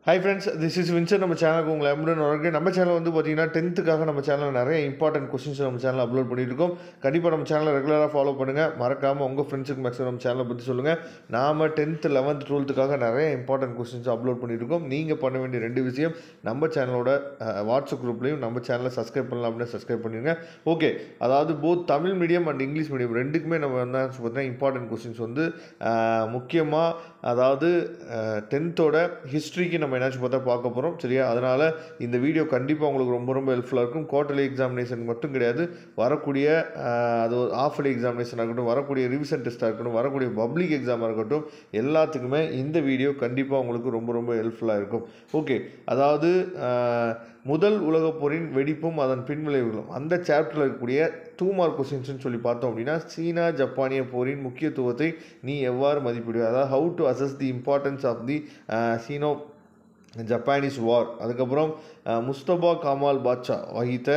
Hi friends, this is Vincent. நம்ம சேனலுக்கு உங்களை அன்புடன் வரவேற்கிறேன். நம்ம சேனல் வந்து பார்த்தீங்கன்னா 10th நம்ம சேனலில் நிறைய இம்பார்ட்டன்ட் கொஸ்டின்ஸ் நம்ம சேனலில் அப்லோட் பண்ணிட்டு இருக்கோம். கண்டிப்பாக நம்ம சேனலை ரெகுலராக ஃபாலோ பண்ணுங்கள். மறக்காமல் உங்கள் ஃப்ரெண்ட்ஸுக்கு மேக்ஸிமம் நம்ம சேனலை பற்றி சொல்லுங்கள். நாம் 10th 11th 12th நிறைய இம்பார்ட்டன்ட் கொஸ்டின்ஸ் அப்லோட் பண்ணிட்டு இருக்கோம். நீங்கள் பண்ண வேண்டிய ரெண்டு விஷயம், நம்ம சேனலோட வாட்ஸ்அப் குரூப்லையும் நம்ம சேனலை சப்ஸ்கிரைப் பண்ணலாம் அப்படின்னு சப்ஸ்கிரைப் பண்ணிடுங்க. ஓகே, அதாவது both Tamil medium and English medium ரெண்டுக்குமே நம்ம என்ன பார்த்தீங்கன்னா இம்பார்ட்டன்ட் கொஸ்டின்ஸ் வந்து முக்கியமாக அதாவது 10th ஹிஸ்ட்ரிக்கு நம்ம என்னாச்சும் பார்த்தா பார்க்க போகிறோம். சரியா? அதனால் இந்த வீடியோ கண்டிப்பாக உங்களுக்கு ரொம்ப ரொம்ப ஹெல்ப்ஃபுல்லாக இருக்கும். குவார்டர்லி எக்ஸாமினேஷன் மட்டும் கிடையாது, வரக்கூடிய அது ஆஃப் இயர்லி எக்ஸாமினேஷனாக இருக்கட்டும், வரக்கூடிய ரிவிஷன் டெஸ்ட்டாக இருக்கட்டும், வரக்கூடிய பப்ளிக் எக்ஸாமாக இருக்கட்டும், எல்லாத்துக்குமே இந்த வீடியோ கண்டிப்பாக உங்களுக்கு ரொம்ப ரொம்ப ஹெல்ப்ஃபுல்லாக இருக்கும். ஓகே, அதாவது முதல் உலகப் போரின் வெடிப்பும் அதன் பின்விளைவுகளும் அந்த சாப்டரில் இருக்கக்கூடிய 2 மார்க் கொஸ்டின்ஸ்னு சொல்லி பார்த்தோம் அப்படின்னா, சீனா ஜப்பானிய போரின் முக்கியத்துவத்தை நீ எவ்வாறு மதிப்பிடுவ, அதாவது how to assess the importance of the Sino Japanese war. அதுக்கப்புறம் முஸ்தபா கமால் பாட்ஷா வகித்த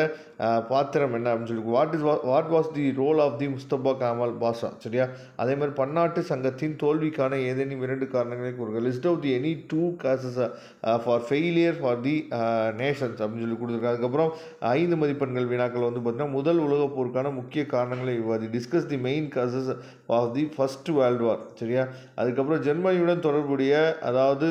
பாத்திரம் என்ன அப்படின்னு சொல்லி what was the role of the Mustafa Kemal Pasha. சரியா? அதே மாதிரி பன்னாட்டு சங்கத்தின் தோல்விக்கான ஏதேனும் 2 காரணங்களை கூறுங்க. List of the any 2 causes for failure for the nations அப்படின்னு சொல்லி கொடுத்துருக்காங்க. அதுக்கப்புறம் 5 மதிப்பெண்கள் வினாக்கள் வந்து பார்த்தீங்கன்னா முதல் உலகப் போருக்கான முக்கிய காரணங்களை விவாதி. Discuss the main causes of the first world war. சரியா? அதுக்கப்புறம் ஜெர்மனியுடன் தொடர்புடைய அதாவது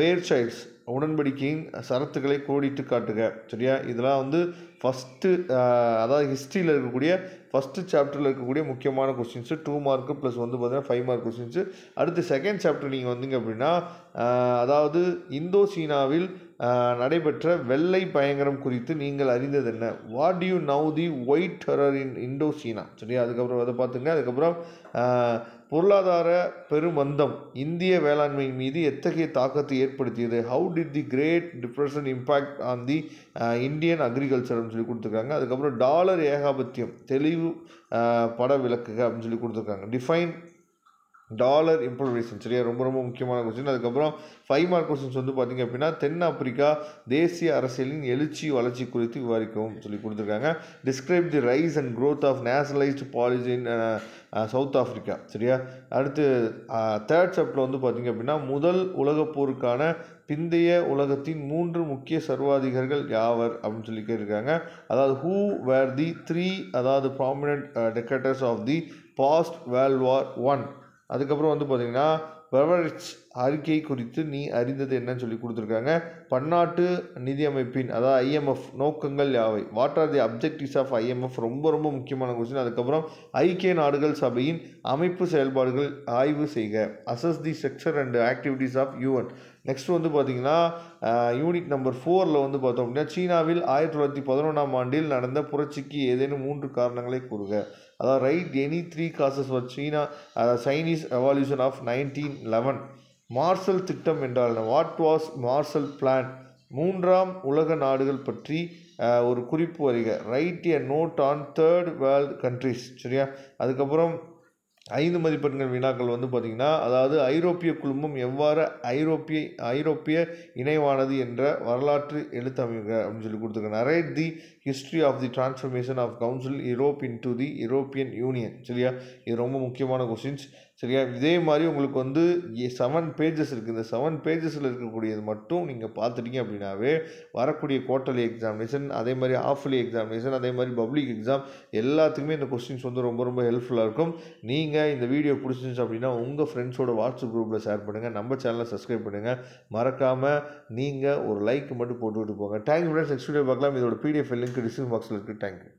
வேர்சைல்ஸ் உடன்படிக்கையின் சரத்துக்களை கோடிட்டு காட்டுக. சரியா? இதெல்லாம் வந்து ஃபஸ்ட்டு அதாவது ஹிஸ்ட்ரியில் இருக்கக்கூடிய ஃபஸ்ட்டு சாப்டரில் இருக்கக்கூடிய முக்கியமான கொஸ்டின்ஸு 2 மார்க்கு ப்ளஸ் வந்து பார்த்தீங்கன்னா 5 மார்க் கொஸ்டின்ஸு. அடுத்து செகண்ட் சாப்டர் நீங்கள் வந்தீங்க அப்படின்னா அதாவது இந்தோ சீனாவில் நடைபெற்ற வெள்ளை பயங்கரம் குறித்து நீங்கள் அறிந்தது என்ன? What do you know the white terror in Indochina. சரியா? அதுக்கப்புறம் அதை பார்த்துங்க. அதுக்கப்புறம் பொருளாதார பெருமந்தம் இந்திய வேளாண்மை மீது எத்தகைய தாக்கத்தை ஏற்படுத்தியது? How did the great depression impact on the Indian அக்ரிகல்ச்சர்னு சொல்லி கொடுத்துருக்காங்க. அதுக்கப்புறம் டாலர் ஏகாபத்தியம் தெளிவு பட விளக்குக அப்படின்னு சொல்லி கொடுத்துருக்காங்க. Define dollar improvement. சரியா? ரொம்ப ரொம்ப முக்கியமான கொஸ்டின். அதுக்கப்புறம் 5 மார்க் கொஸ்டின்ஸ் வந்து பார்த்திங்க அப்படின்னா தென்னாப்பிரிக்கா தேசிய அரசியலின் எழுச்சி வளர்ச்சி குறித்து விவாதிக்கவும் சொல்லி கொடுத்துருக்காங்க. Describe the rise and growth of nationalised policy in South Africa. சரியா? அடுத்து தேர்ட் சாப்டரில் வந்து பார்த்திங்க அப்படின்னா முதல் உலகப் போருக்கான பிந்தைய உலகத்தின் 3 முக்கிய சர்வாதிகாரிகள் யாவர் அப்படின்னு சொல்லி கேட்டிருக்காங்க. அதாவது ஹூ வேர் தி 3 அதாவது prominent dictators of the past world war 1. அதுக்கப்புறம் வந்து பார்த்திங்கன்னா பெவரிட்ஜ் அறிக்கை குறித்து நீ அறிந்தது என்னன்னு சொல்லி கொடுத்துருக்காங்க. பன்னாட்டு நிதி அமைப்பின் அதாவது IMF நோக்கங்கள் யாவை? What are the objectives of IMF? ரொம்ப ரொம்ப முக்கியமான கொஸ்டின். அதுக்கப்புறம் ஐக்கிய நாடுகள் சபையின் அமைப்பு செயல்பாடுகள் ஆய்வு செய்க. Assess the structure and activities of UN. Next வந்து பார்த்திங்கன்னா யூனிட் நம்பர் 4 வந்து பார்த்தோம் அப்படின்னா சீனாவில் 1911ஆம் ஆண்டில் நடந்த புரட்சிக்கு ஏதேனும் 3 காரணங்களை கூறுக. அதாவது write any 3 causes for China Chinese revolution of 1911. Marshall திட்டம் என்றால் வாட் வாஸ் மார்ஷல் பிளான்? 3ஆம் உலக நாடுகள் பற்றி ஒரு குறிப்பு வருக. Write a note on third world countries. சரியா? அதுக்கப்புறம் 5 மதிப்பெண்கள் வினாக்கள் வந்து பார்த்திங்கன்னா அதாவது ஐரோப்பிய குழுமம் எவ்வாறு ஐரோப்பிய இணைவானது என்ற வரலாற்று எழுத்தமைக அப்படின்னு சொல்லி கொடுத்துருக்காங்க. Narrate the history of the transformation of council Europe in to the European union. சரியா? இது ரொம்ப முக்கியமான கொஸ்டின்ஸ். சரியா? இதே மாதிரி உங்களுக்கு வந்து 7 பேஜஸ் இருக்குது. இந்த 7 பேஜஸில் இருக்கக்கூடியது மட்டும் நீங்கள் பார்த்துட்டீங்க அப்படின்னாவே வரக்கூடிய குவார்டர்லி எக்ஸாமினேஷன், அதே மாதிரி ஆஃப் இயர்லி எக்ஸாமினேஷன், அதே மாதிரி பப்ளிக் எக்ஸாம் எல்லாத்துக்குமே இந்த கொஸ்டின்ஸ் வந்து ரொம்ப ரொம்ப ஹெல்ப்ஃபுல்லாக இருக்கும். நீங்கள் இந்த வீடியோ பிடிச்சிருந்துச்சு அப்படின்னா உங்கள் ஃப்ரெண்ட்ஸோட வாட்ஸ்அப் குரூப்பில் ஷேர் பண்ணுங்கள். நம்ம சேனலை சப்ஸ்கிரைப் பண்ணுங்கள். மறக்காமல் நீங்கள் ஒரு லைக் மட்டும் போட்டுவிட்டு போங்க. Thank you friends. நெக்ஸ்ட் வீடியோ பார்க்கலாம். இதோட PDF லிங்க் டிஸ்கிரிப்ஷன் பாக்ஸில் இருக்குது. தேங்க்யூ.